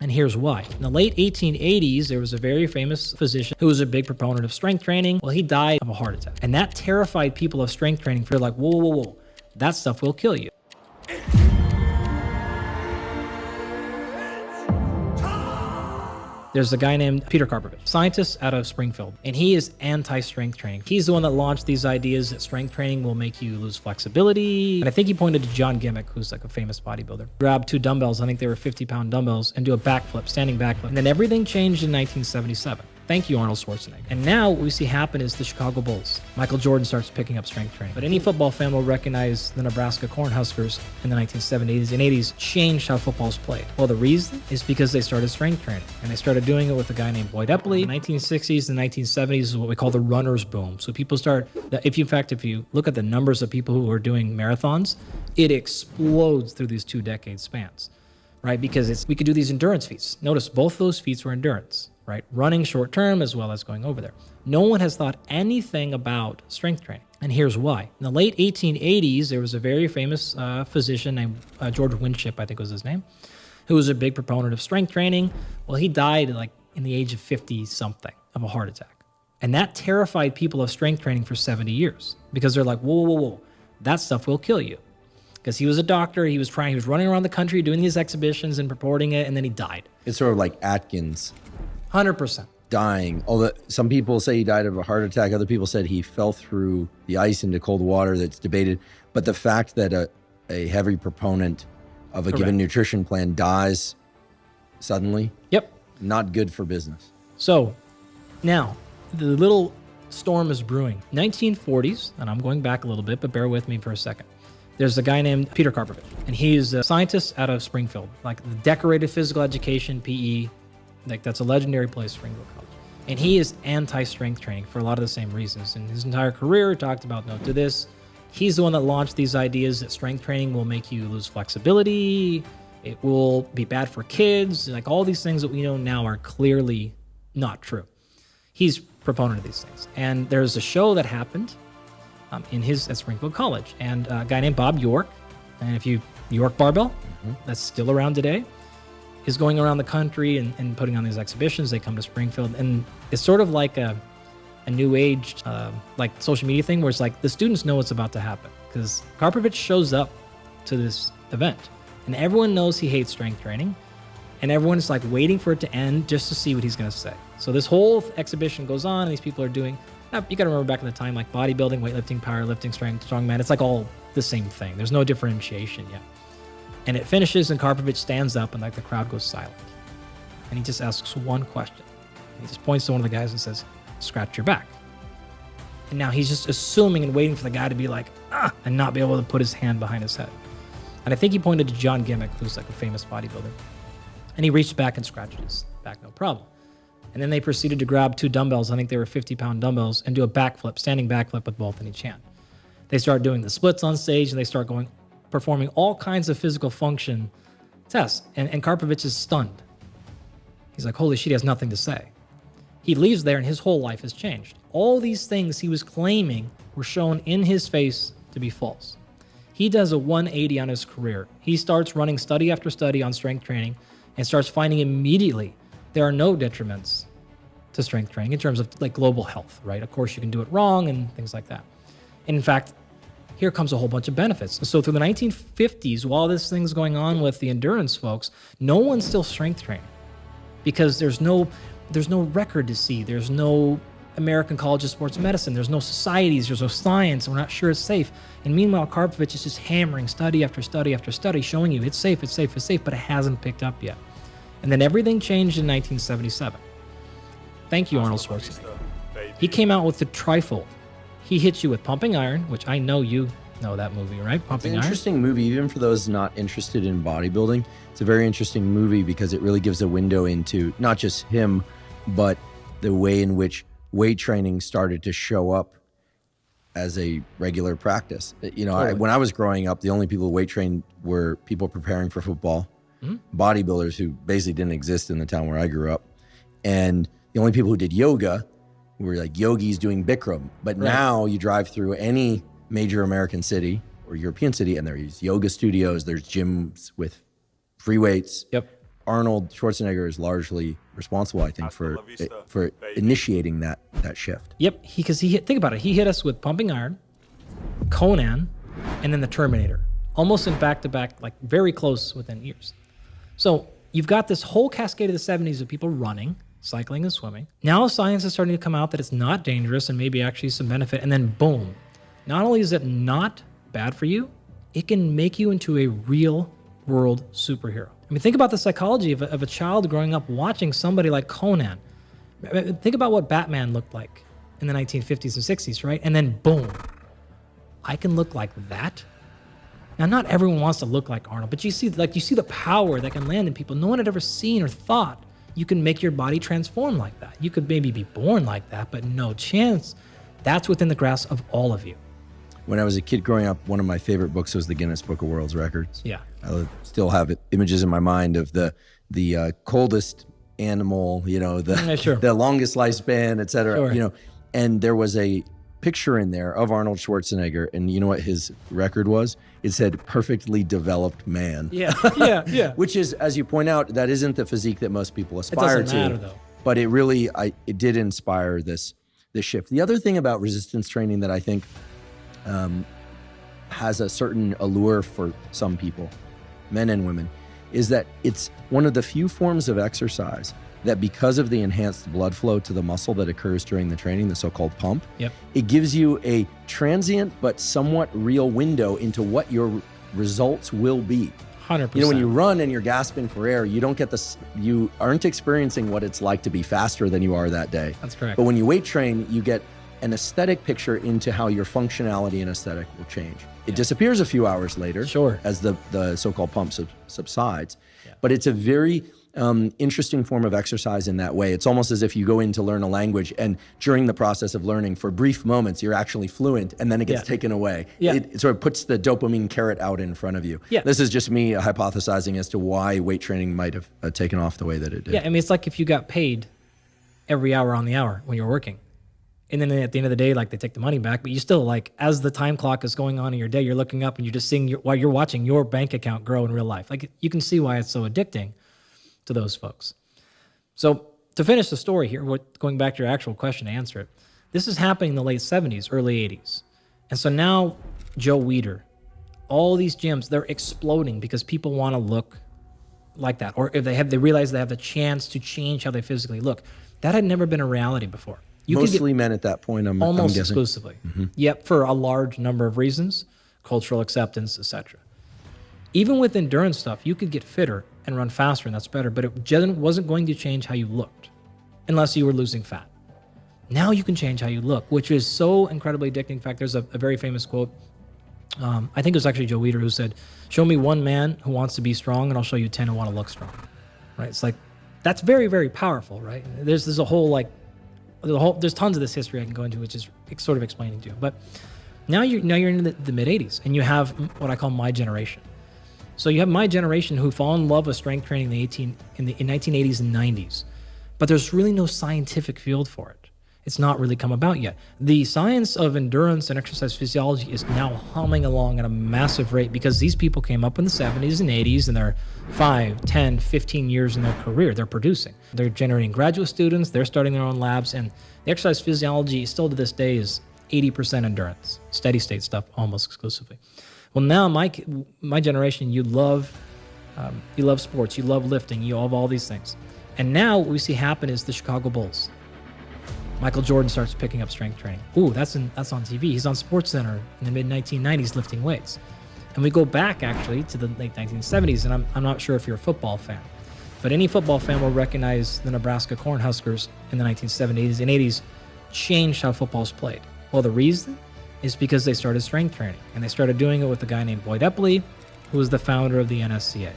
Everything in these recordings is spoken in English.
And here's why. In the late 1880s, there was a very famous physician who was a big proponent of strength training. Well, he died of a heart attack. And that terrified people of strength training for like, whoa, whoa, whoa, that stuff will kill you. There's a guy named Peter Karpovich, scientist out of Springfield, and he is anti-strength training. He's the one that launched these ideas that strength training will make you lose flexibility. And I think he pointed to John Grimek, who's like a famous bodybuilder. Grab 2 dumbbells, I think they were 50-pound dumbbells, and do a backflip, standing backflip. And then everything changed in 1977. Thank you, Arnold Schwarzenegger. And now what we see happen is the Chicago Bulls. Michael Jordan starts picking up strength training. But any football fan will recognize the Nebraska Cornhuskers in the 1970s and 80s changed how football's played. Well, the reason is because they started strength training. And they started doing it with a guy named Epley. In the 1960s and 1970s is what we call the runner's boom. So people start, if you look at the numbers of people who are doing marathons, it explodes through these 2-decade spans, right? Because we could do these endurance feats. Notice both those feats were endurance. Right? Running short term as well as going over there. No one has thought anything about strength training. And here's why. In the late 1880s, there was a very famous physician named George Winship, I think was his name, who was a big proponent of strength training. Well, he died like in the age of 50-something of a heart attack. And that terrified people of strength training for 70 years because they're like, whoa, whoa, whoa, that stuff will kill you. Because he was a doctor, he was running around the country doing these exhibitions and purporting it, and then he died. It's sort of like Atkins. 100%. Dying. Although some people say he died of a heart attack, other people said he fell through the ice into cold water. That's debated. But the fact that a heavy proponent of a given nutrition plan dies suddenly, not good for business. So now the little storm is brewing. 1940s, and I'm going back a little bit, but bear with me for a second. There's a guy named Peter Karpovich, and he's a scientist out of Springfield, like the decorated physical education, PE, like that's a legendary place, Springfield College. And he is anti-strength training for a lot of the same reasons. In his entire career, he talked about no to this. He's the one that launched these ideas that strength training will make you lose flexibility. It will be bad for kids. Like all these things that we know now are clearly not true. He's proponent of these things. And there's a show that happened at Springfield College. And a guy named Bob York, and York Barbell, that's still around today, is going around the country and putting on these exhibitions. They come to Springfield, and it's sort of like a new age, like social media thing where it's like the students know what's about to happen because Karpovich shows up to this event and everyone knows he hates strength training and everyone's like waiting for it to end just to see what he's going to say. So this whole exhibition goes on and these people are doing, you got to remember back in the time, like bodybuilding, weightlifting, powerlifting, strength, strongman, it's like all the same thing. There's no differentiation yet. And it finishes and Karpovich stands up and like the crowd goes silent. And he just asks one question. He just points to one of the guys and says, scratch your back. And now he's just assuming and waiting for the guy to be like, and not be able to put his hand behind his head. And I think he pointed to John Grimek, who's like a famous bodybuilder. And he reached back and scratched his back, no problem. And then they proceeded to grab 2 dumbbells, I think they were 50-pound dumbbells, and do a backflip, standing backflip with both in each hand. They start doing the splits on stage and they start performing all kinds of physical function tests. And Karpovich is stunned. He's like, holy shit, he has nothing to say. He leaves there and his whole life has changed. All these things he was claiming were shown in his face to be false. He does a 180 on his career. He starts running study after study on strength training and starts finding immediately there are no detriments to strength training in terms of like global health, right? Of course, you can do it wrong and things like that. And in fact, here comes a whole bunch of benefits. So through the 1950s, while this thing's going on with the endurance folks, no one's still strength training because there's no record to see. There's no American College of Sports Medicine. There's no societies. There's no science. We're not sure it's safe. And meanwhile, Karpovich is just hammering study after study after study, showing you it's safe, it's safe, it's safe, but it hasn't picked up yet. And then everything changed in 1977. Thank you, Arnold Schwarzenegger. He came out with the trifold. He hits you with pumping iron, which I know you know that movie, right? Pumping It's an iron. interesting movie, even for those not interested in bodybuilding. It's a very interesting movie because it really gives a window into not just him, but the way in which weight training started to show up as a regular practice. You know, Totally. when I was growing up, the only people who weight trained were people preparing for football, bodybuilders who basically didn't exist in the town where I grew up, and the only people who did yoga were like yogis doing Bikram. But now you drive through any major American city or European city and there's yoga studios, there's gyms with free weights. Yep. Arnold Schwarzenegger is largely responsible, I think, for initiating that shift. Yep, because think about it. He hit us with Pumping Iron, Conan, and then the Terminator, almost in back-to-back, like very close within years. So you've got this whole cascade of the 70s of people running, cycling, and swimming. Now science is starting to come out that it's not dangerous and maybe actually some benefit. And then boom, not only is it not bad for you, it can make you into a real world superhero. I mean, think about the psychology of a child growing up watching somebody like Conan. Think about what Batman looked like in the 1950s and 60s, right? And then boom, I can look like that. Now, not everyone wants to look like Arnold, but you see the power that can land in people no one had ever seen or thought you can make your body transform like that. You could maybe be born like that, but no chance. That's within the grasp of all of you. When I was a kid growing up, one of my favorite books was the Guinness Book of World Records. Yeah. I still have images in my mind of the coldest animal, the longest lifespan, et cetera, Sure. and there was a picture in there of Arnold Schwarzenegger, and you know what his record was? It said perfectly developed man. Yeah. Which is, as you point out, that isn't the physique that most people aspire to. It doesn't matter, though. But it did inspire this shift. The other thing about resistance training that I think has a certain allure for some people, men and women, is that it's one of the few forms of exercise that, because of the enhanced blood flow to the muscle that occurs during the training, the so-called pump, it gives you a transient but somewhat real window into what your results will be. 100%. When you run and you're gasping for air, you aren't experiencing what it's like to be faster than you are that day. That's correct. But when you weight train, you get an aesthetic picture into how your functionality and aesthetic will change. It disappears a few hours later as the so-called pump subsides. Yeah. But it's a very interesting form of exercise in that way. It's almost as if you go in to learn a language, and during the process of learning, for brief moments, you're actually fluent, and then it gets taken away. Yeah. It sort of puts the dopamine carrot out in front of you. Yeah. This is just me hypothesizing as to why weight training might have taken off the way that it did. Yeah, I mean, it's like if you got paid every hour on the hour when you're working. And then at the end of the day, like, they take the money back, but you still, like, as the time clock is going on in your day, you're looking up and you're just seeing while you're watching your bank account grow in real life. Like, you can see why it's so addicting to those folks. So to finish the story here, going back to your actual question to answer it, this is happening in the late 70s, early 80s. And so now Joe Weider, all these gyms, they're exploding because people want to look like that. Or if they realize they have the chance to change how they physically look. That had never been a reality before. Mostly men at that point, I'm guessing. Almost exclusively. Mm-hmm. Yep, for a large number of reasons, cultural acceptance, etc. Even with endurance stuff, you could get fitter and run faster, and that's better, but it wasn't going to change how you looked unless you were losing fat. Now you can change how you look, which is so incredibly addicting. In fact, there's a very famous quote. I think it was actually Joe Weider who said, "Show me one man who wants to be strong, and I'll show you 10 who want to look strong." Right? It's like, that's very, very powerful, right? There's a whole, like, there's tons of this history I can go into, which is sort of explaining to you. But now you're in the mid 80s, and you have what I call my generation. So you have my generation who fall in love with strength training in the 1980s and 90s, but there's really no scientific field for it. It's not really come about yet. The science of endurance and exercise physiology is now humming along at a massive rate because these people came up in the 70s and 80s, and they're 5, 10, 15 years in their career. They're producing. They're generating graduate students. They're starting their own labs, and the exercise physiology still to this day is 80% endurance, steady state stuff almost exclusively. Well, now my generation, you love sports, you love lifting, you love all these things. And now what we see happen is the Chicago Bulls. Michael Jordan starts picking up strength training. Ooh, that's on TV. He's on SportsCenter in the mid-1990s lifting weights. And we go back, actually, to the late 1970s, and I'm not sure if you're a football fan, but any football fan will recognize the Nebraska Cornhuskers in the 1970s and 80s changed how football's played. Well, the reason is because they started strength training, and they started doing it with a guy named Epley, who was the founder of the NSCA.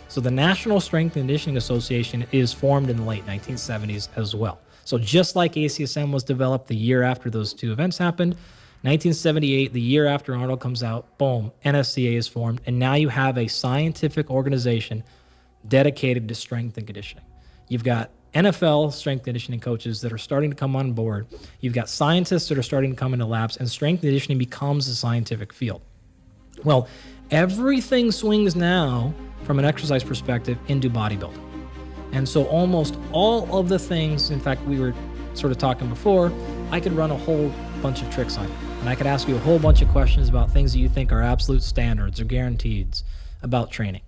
So the National Strength and Conditioning Association is formed in the late 1970s as well. So just like ACSM was developed the year after those two events happened, 1978, the year after Arnold comes out, boom, NSCA is formed, and now you have a scientific organization dedicated to strength and conditioning. You've got NFL strength conditioning coaches that are starting to come on board. You've got scientists that are starting to come into labs, and strength conditioning becomes a scientific field. Well, everything swings now from an exercise perspective into bodybuilding. And so almost all of the things, in fact, we were sort of talking before, I could run a whole bunch of tricks on you. And I could ask you a whole bunch of questions about things that you think are absolute standards or guaranteed about training.